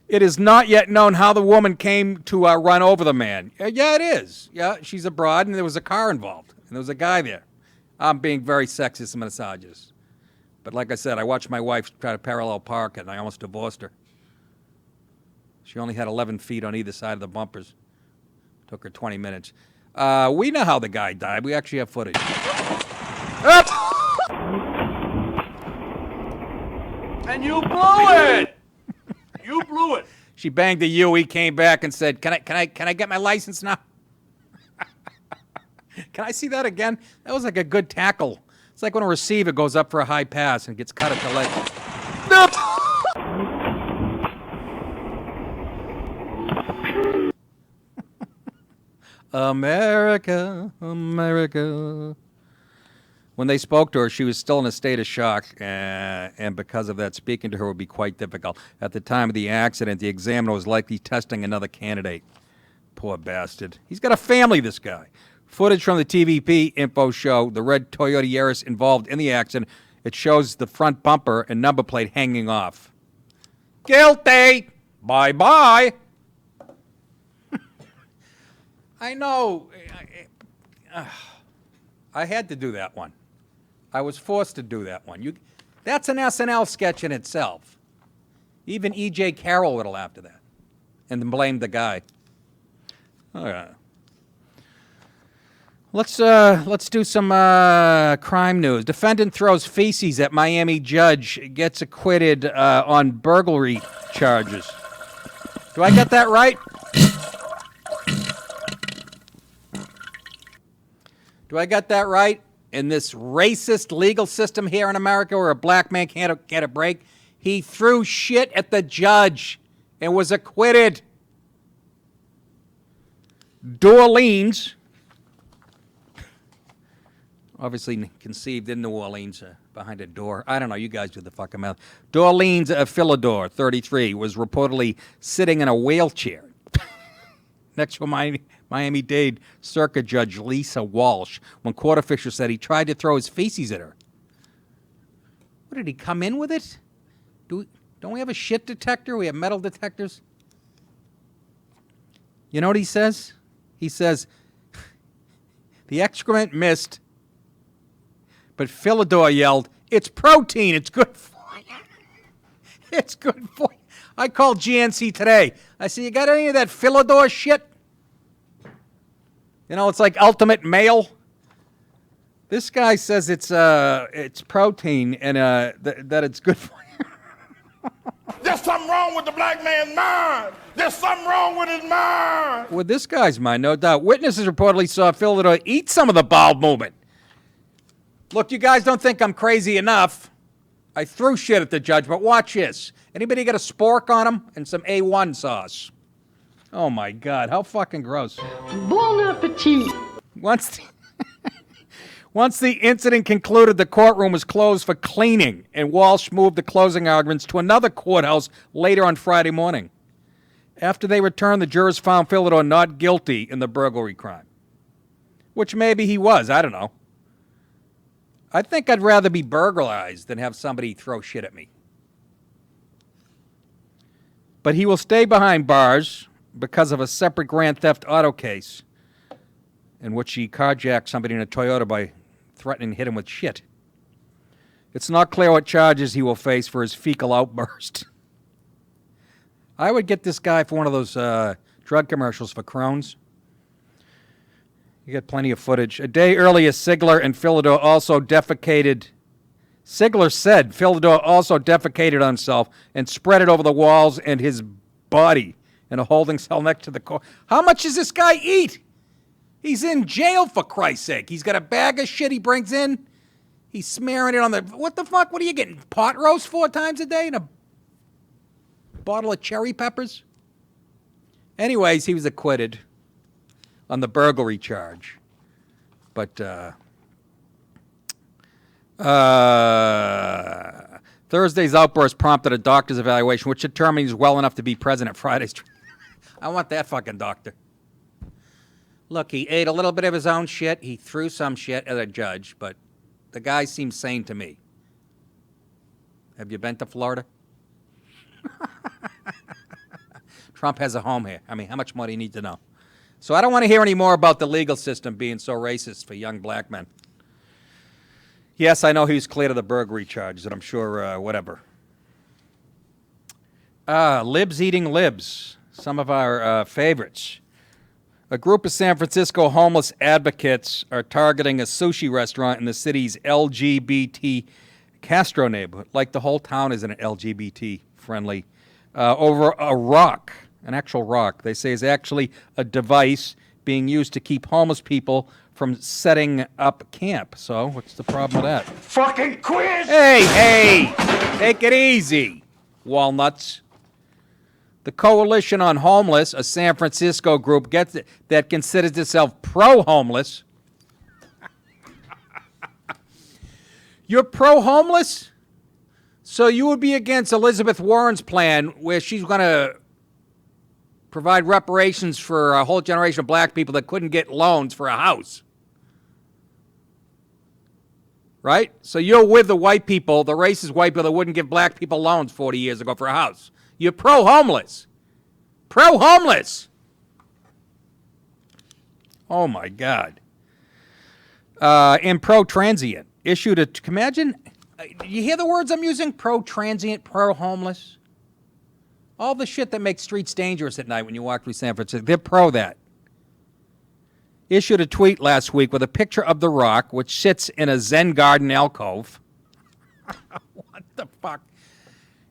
It is not yet known how the woman came to run over the man. Yeah, it is. Yeah, she's a broad, and there was a car involved, and there was a guy there. I'm being very sexist and misogynist. But like I said, I watched my wife try to parallel park, and I almost divorced her. She only had 11 feet on either side of the bumpers. Took her 20 minutes. We know how the guy died. We actually have footage. Up! And you blew it! You blew it. She banged the U. He came back and said, "Can I get my license now?" Can I see that again? That was like a good tackle. It's like when a receiver goes up for a high pass and gets cut at the leg. Nope. America, America. When they spoke to her, she was still in a state of shock, and because of that, speaking to her would be quite difficult. At the time of the accident, the examiner was likely testing another candidate. Poor bastard. He's got a family, this guy. Footage from the TVP info show the red Toyota Yaris involved in the accident. It shows the front bumper and number plate hanging off. Guilty! Bye-bye! I know. I had to do that one. I was forced to do that one. That's an SNL sketch in itself. Even E.J. Carroll would have laughed at that and then blamed the guy. All right. Let's do some crime news. Defendant throws feces at Miami judge, gets acquitted on burglary charges. Do I get that right? Do I get that right? In this racist legal system here in America where a black man can't get a break, he threw shit at the judge and was acquitted. Dorleans, obviously conceived in New Orleans behind a door. I don't know. You guys do the fucking math. Dorleans Philidor, 33, was reportedly sitting in a wheelchair next to a Miami-Dade Circuit Judge Lisa Walsh when court officials said he tried to throw his feces at her. What, did he come in with it? Don't we have a shit detector? We have metal detectors. You know what he says? He says, the excrement missed, but Philidor yelled, "It's protein. It's good for you." It's good for you. I called GNC today. I said, "You got any of that Philidor shit? You know, it's like Ultimate Male." This guy says it's protein and that it's good for you. There's something wrong with the black man's mind. There's something wrong with his mind. With this guy's mind, no doubt. Witnesses reportedly saw Philidor eat some of the bowel movement. Look, you guys don't think I'm crazy enough. I threw shit at the judge, but watch this. Anybody got a spork on him and some A1 sauce? Oh my God, how fucking gross. Bon appetit. Once the incident concluded, the courtroom was closed for cleaning, and Walsh moved the closing arguments to another courthouse later on Friday morning. After they returned, the jurors found Philidor not guilty in the burglary crime. Which maybe he was, I don't know. I think I'd rather be burglarized than have somebody throw shit at me. But he will stay behind bars because of a separate grand theft auto case in which he carjacked somebody in a Toyota by threatening to hit him with shit. It's not clear what charges he will face for his fecal outburst. I would get this guy for one of those drug commercials for Crohn's. You get plenty of footage. A day earlier, Sigler and Philidor also defecated. Sigler said Philidor also defecated on himself and spread it over the walls and his body in a holding cell next to the court. How much does this guy eat? He's in jail, for Christ's sake. He's got a bag of shit he brings in. He's smearing it on the... What the fuck? What are you getting? Pot roast 4 times a day and a bottle of cherry peppers? Anyways, he was acquitted on the burglary charge. But Thursday's outburst prompted a doctor's evaluation, which determined he's well enough to be present at Friday's trial. I want that fucking doctor. Look, he ate a little bit of his own shit. He threw some shit at a judge, but the guy seems sane to me. Have you been to Florida? Trump has a home here. I mean, how much more do you need to know? So I don't want to hear any more about the legal system being so racist for young black men. Yes, I know he was cleared of the burglary charges, and I'm sure whatever. Libs eating libs. some of our favorites. A group of San Francisco homeless advocates are targeting a sushi restaurant in the city's LGBT Castro neighborhood. Like the whole town is an LGBT-friendly. Over a rock, an actual rock, they say is actually a device being used to keep homeless people from setting up camp. So what's the problem with that? Fucking quiz! Hey, take it easy, walnuts. The Coalition on Homeless, a San Francisco group that considers itself pro-homeless. You're pro-homeless? So you would be against Elizabeth Warren's plan where she's going to provide reparations for a whole generation of black people that couldn't get loans for a house. Right? So you're with the white people, the racist white people that wouldn't give black people loans 40 years ago for a house. You're pro-homeless. Pro-homeless. Oh, my God. And pro-transient. Issued a, imagine, you hear the words I'm using? Pro-transient, pro-homeless. All the shit that makes streets dangerous at night when you walk through San Francisco. They're pro that. Issued a tweet last week with a picture of The Rock, which sits in a Zen garden alcove. What the fuck?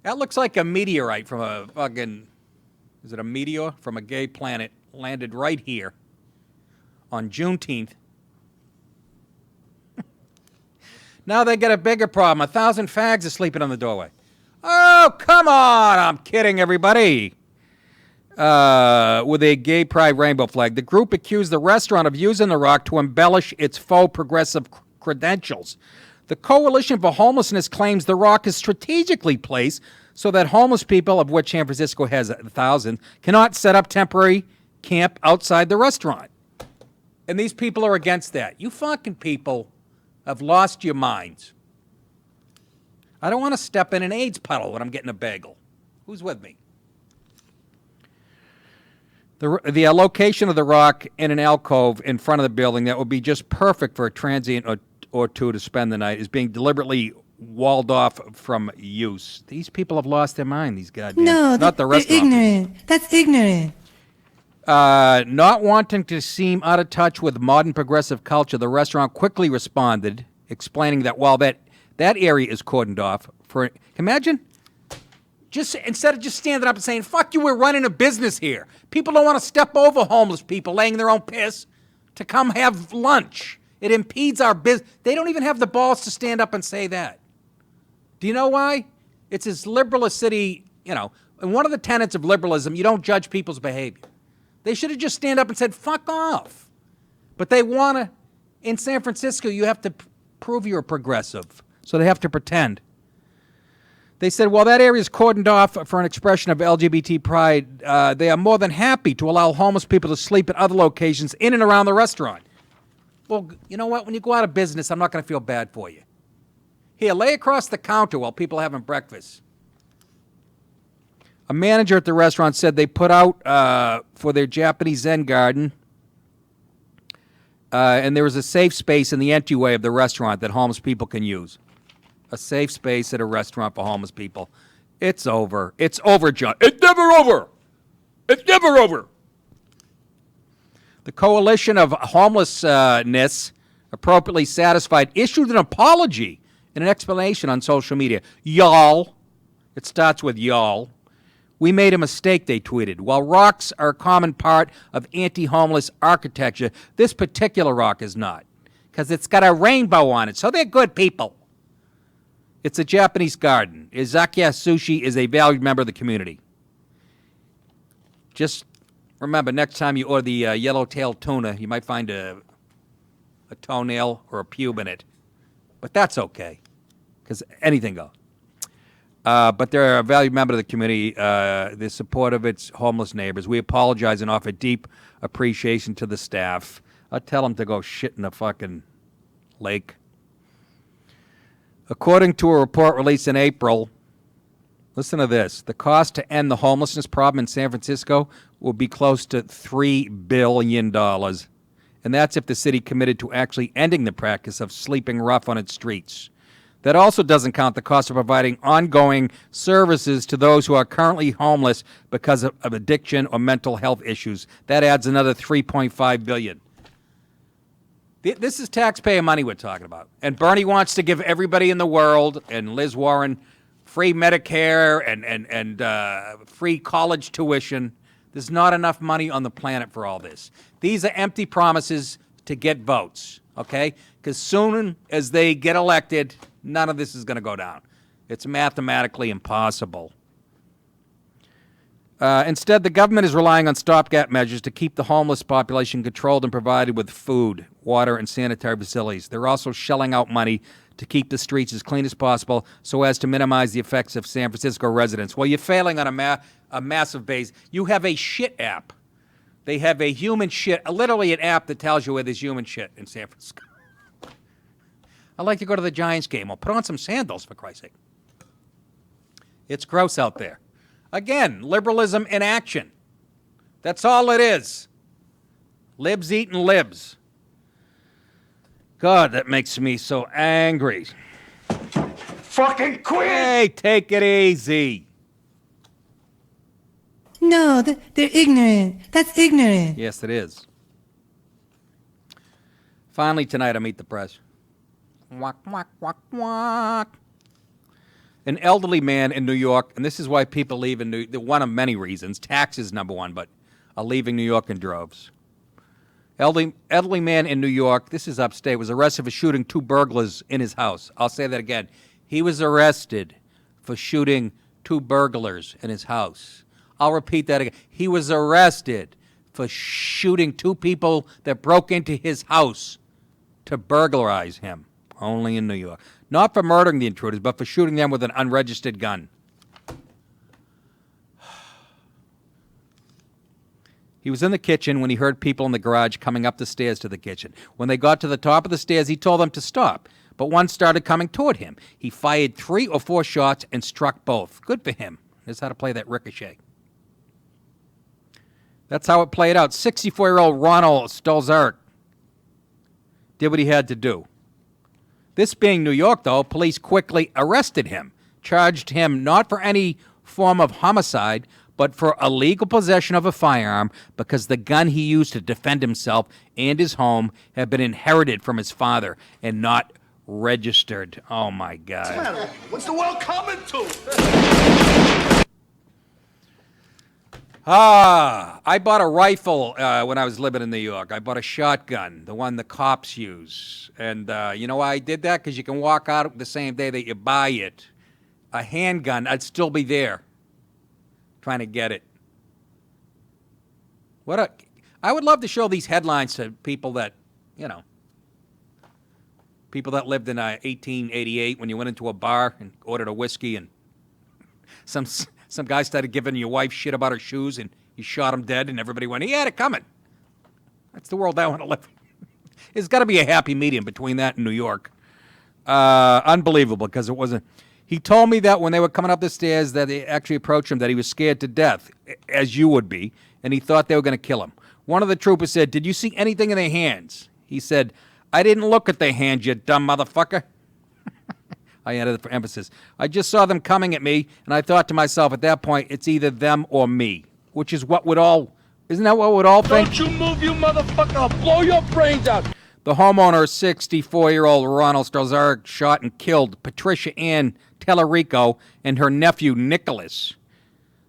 That looks like a meteorite from a fucking, is it a meteor from a gay planet, landed right here on Juneteenth. Now they got a bigger problem. 1,000 fags are sleeping on the doorway. Oh, come on. I'm kidding, everybody. With a gay pride rainbow flag. The group accused the restaurant of using The Rock to embellish its faux progressive credentials. The Coalition for Homelessness claims The Rock is strategically placed so that homeless people, of which San Francisco has 1,000, cannot set up temporary camp outside the restaurant. And these people are against that. You fucking people have lost your minds. I don't want to step in an AIDS puddle when I'm getting a bagel. Who's with me? The location of The Rock in an alcove in front of the building that would be just perfect for a transient or two to spend the night is being deliberately walled off from use. These people have lost their mind, these goddamn. No, not the restaurant they're ignorant. people. That's ignorant. Not wanting to seem out of touch with modern progressive culture, the restaurant quickly responded, explaining that while that area is cordoned off, imagine, just instead of just standing up and saying, fuck you, we're running a business here. People don't want to step over homeless people laying their own piss to come have lunch. It impedes our business. They don't even have the balls to stand up and say that. Do you know why? It's as liberal a city, you know, and one of the tenets of liberalism, you don't judge people's behavior. They should have just stand up and said, fuck off. But they want to, in San Francisco, you have to prove you're progressive. So they have to pretend. They said, while that area is cordoned off for an expression of LGBT pride, they are more than happy to allow homeless people to sleep at other locations in and around the restaurant. Well, you know what? When you go out of business, I'm not going to feel bad for you. Here, lay across the counter while people are having breakfast. A manager at the restaurant said they put out for their Japanese Zen garden, and there was a safe space in the entryway of the restaurant that homeless people can use. A safe space at a restaurant for homeless people. It's over. It's over, John. It's never over. It's never over. The Coalition of Homelessness, appropriately satisfied, issued an apology and an explanation on social media. Y'all, it starts with y'all. We made a mistake, they tweeted. While rocks are a common part of anti-homeless architecture, this particular rock is not, because it's got a rainbow on it, so they're good people. It's a Japanese garden. Izakaya Sushi is a valued member of the community. Just remember, next time you order the yellow-tailed tuna, you might find a toenail or a pube in it. But that's okay, because anything goes. But they're a valued member of the community. They're supportive of its homeless neighbors. We apologize and offer deep appreciation to the staff. I'll tell them to go shit in the fucking lake. According to a report released in April, listen to this, the cost to end the homelessness problem in San Francisco will be close to $3 billion. And that's if the city committed to actually ending the practice of sleeping rough on its streets. That also doesn't count the cost of providing ongoing services to those who are currently homeless because of addiction or mental health issues. That adds another $3.5 billion. This is taxpayer money we're talking about. And Bernie wants to give everybody in the world, and Liz Warren, free Medicare and free college tuition. There's not enough money on the planet for all this. These are empty promises to get votes, okay? Because soon as they get elected, none of this is going to go down. It's mathematically impossible. Instead, the government is relying on stopgap measures to keep the homeless population controlled and provided with food, water, and sanitary facilities. They're also shelling out money to keep the streets as clean as possible so as to minimize the effects of San Francisco residents. Well, you're failing on a massive base. You have a shit app. They have a human shit, literally an app that tells you where there's human shit in San Francisco. I'd like to go to the Giants game. I'll put on some sandals, for Christ's sake. It's gross out there. Again, liberalism in action. That's all it is. Libs eating libs. God, that makes me so angry. Fucking quit! Hey, take it easy. No, they're ignorant. That's ignorant. Yes, it is. Finally, tonight, I meet the press. Walk, walk, walk, walk. An elderly man in New York, and this is why people leave in New York, one of many reasons, taxes number one, but are leaving New York in droves. Elderly man in New York, this is upstate, was arrested for shooting 2 burglars in his house. I'll say that again. He was arrested for shooting 2 burglars in his house. I'll repeat that again. He was arrested for shooting 2 people that broke into his house to burglarize him. Only in New York. Not for murdering the intruders, but for shooting them with an unregistered gun. He was in the kitchen when he heard people in the garage coming up the stairs to the kitchen. When they got to the top of the stairs, he told them to stop, but one started coming toward him. He fired 3 or 4 shots and struck both. Good for him. That's how to play that ricochet. That's how it played out. 64-year-old Ronald Stolzarek did what he had to do. This being New York, though, police quickly arrested him, charged him not for any form of homicide, but for illegal possession of a firearm because the gun he used to defend himself and his home had been inherited from his father and not registered. Oh, my God. What's the world coming to? I bought a rifle when I was living in New York. I bought a shotgun, the one the cops use. And you know why I did that? Because you can walk out the same day that you buy it. A handgun, I'd still be there trying to get it. I would love to show these headlines to people that, people that lived in 1888 when you went into a bar and ordered a whiskey and some guy started giving your wife shit about her shoes, and you shot him dead, and everybody went, he had it coming. That's the world I want to live in. There's got to be a happy medium between that and New York. Unbelievable, because it wasn't. He told me that when they were coming up the stairs that they actually approached him, that he was scared to death, as you would be, and he thought they were going to kill him. One of the troopers said, did you see anything in their hands? He said, I didn't look at their hands, you dumb motherfucker. I added for emphasis. I just saw them coming at me, and I thought to myself at that point, it's either them or me, which is what would all, isn't that what would all think? Don't you move, you motherfucker! I'll blow your brains out! The homeowner, 64-year-old Ronald Stolzarek, shot and killed Patricia Ann Tellerico and her nephew, Nicholas.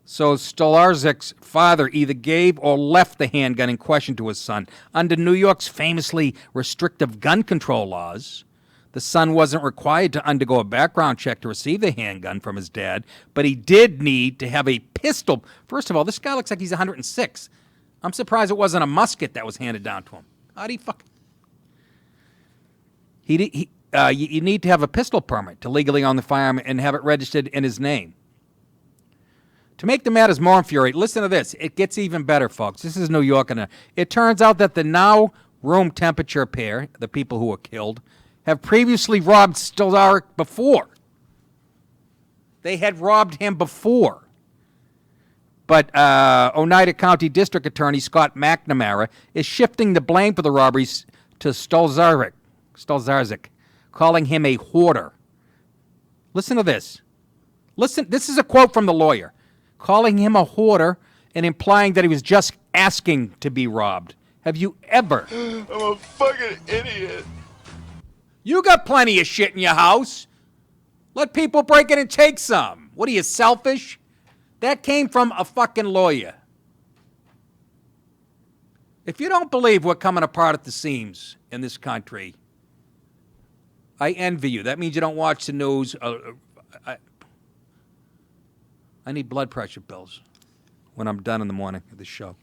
So Stolzarek's father either gave or left the handgun in question to his son. Under New York's famously restrictive gun control laws, the son wasn't required to undergo a background check to receive the handgun from his dad, but he did need to have a pistol. First of all, this guy looks like he's 106. I'm surprised it wasn't a musket that was handed down to him. How do you fuck? You need to have a pistol permit to legally own the firearm and have it registered in his name. To make the matters more infuriating, listen to this. It gets even better, folks. This is New York. And it turns out that the now room temperature pair, the people who were killed, have previously robbed Stolzarek before. They had robbed him before. But Oneida County District Attorney Scott McNamara is shifting the blame for the robberies to Stolzarek, calling him a hoarder. Listen to this. Listen, this is a quote from the lawyer, calling him a hoarder and implying that he was just asking to be robbed. Have you ever? I'm a fucking idiot. You got plenty of shit in your house. Let people break in and take some. What are you, selfish? That came from a fucking lawyer. If you don't believe we're coming apart at the seams in this country, I envy you. That means you don't watch the news. I need blood pressure pills when I'm done in the morning of this show.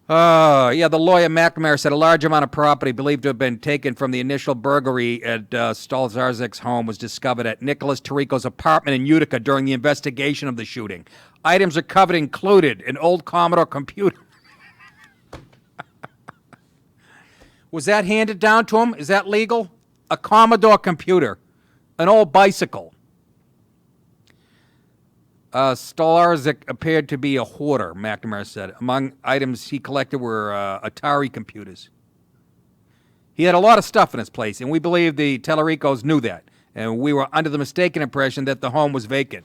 The lawyer McNamara said a large amount of property believed to have been taken from the initial burglary at Stolzarzek's home was discovered at Nicholas Tirico's apartment in Utica during the investigation of the shooting. Items recovered included an old Commodore computer. Was that handed down to him? Is that legal? A Commodore computer, an old bicycle. Stolarzek appeared to be a hoarder, McNamara said. Among items he collected were Atari computers. He had a lot of stuff in his place, and we believe the Tellericos knew that. And we were under the mistaken impression that the home was vacant.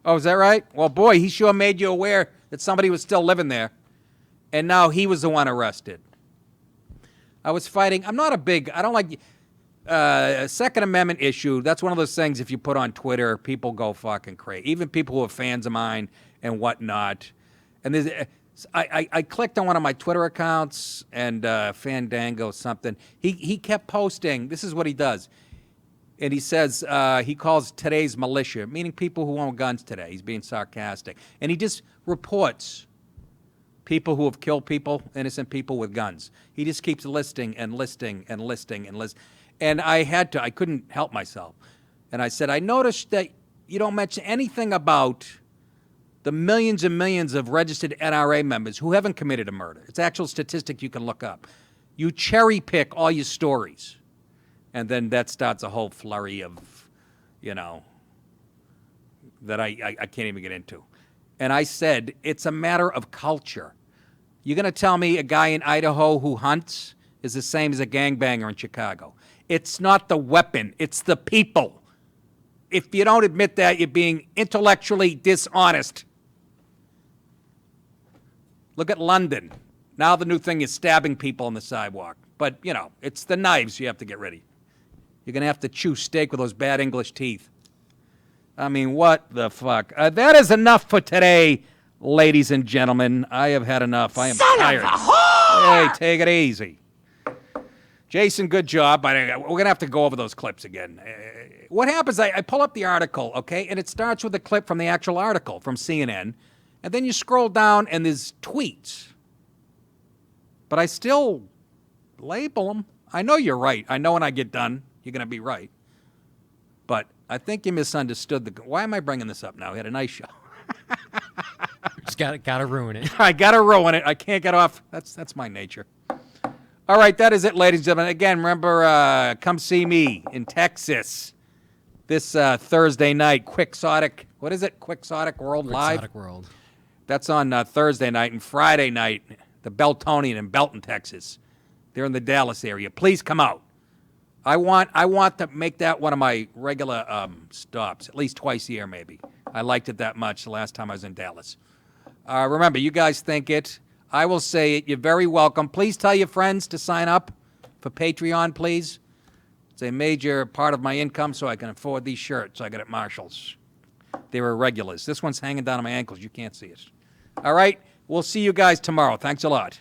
Oh, is that right? Well, boy, he sure made you aware that somebody was still living there. And now he was the one arrested. I was fighting. I don't like a Second Amendment issue. That's one of those things if you put on Twitter, people go fucking crazy. Even people who are fans of mine and whatnot. And I clicked on one of my Twitter accounts and Fandango something. He kept posting. This is what he does. And he says he calls today's militia, meaning people who own guns today. He's being sarcastic. And he just reports people who have killed people, innocent people with guns. He just keeps listing and listing and listing and listing. And I couldn't help myself. And I said, I noticed that you don't mention anything about the millions and millions of registered NRA members who haven't committed a murder. It's an actual statistic you can look up. You cherry pick all your stories. And then that starts a whole flurry of, that I can't even get into. And I said, it's a matter of culture. You're going to tell me a guy in Idaho who hunts is the same as a gangbanger in Chicago. It's not the weapon. It's the people. If you don't admit that, you're being intellectually dishonest. Look at London. Now the new thing is stabbing people on the sidewalk. But, it's the knives you have to get rid of. You're going to have to chew steak with those bad English teeth. I mean, what the fuck? That is enough for today, ladies and gentlemen. I have had enough. I am tired. Hey, take it easy. Jason, good job. But we're going to have to go over those clips again. What happens, I pull up the article, okay, and it starts with a clip from the actual article from CNN, and then you scroll down and there's tweets. But I still label them. I know you're right. I know when I get done, you're going to be right. But I think you misunderstood why am I bringing this up now? We had a nice show. Just gotta ruin it. I gotta ruin it. I can't get off. That's my nature. All right, that is it, ladies and gentlemen. Again, remember, come see me in Texas this Thursday night. Quixotic. What is it? Quixotic World Live? Quixotic World. That's on Thursday night. And Friday night, the Beltonian in Belton, Texas. They're in the Dallas area. Please come out. I want to make that one of my regular stops, at least twice a year maybe. I liked it that much the last time I was in Dallas. Remember, you guys think it. I will say it. You're very welcome. Please tell your friends to sign up for Patreon, please. It's a major part of my income so I can afford these shirts I got at Marshall's. They were regulars. This one's hanging down on my ankles. You can't see it. All right. We'll see you guys tomorrow. Thanks a lot.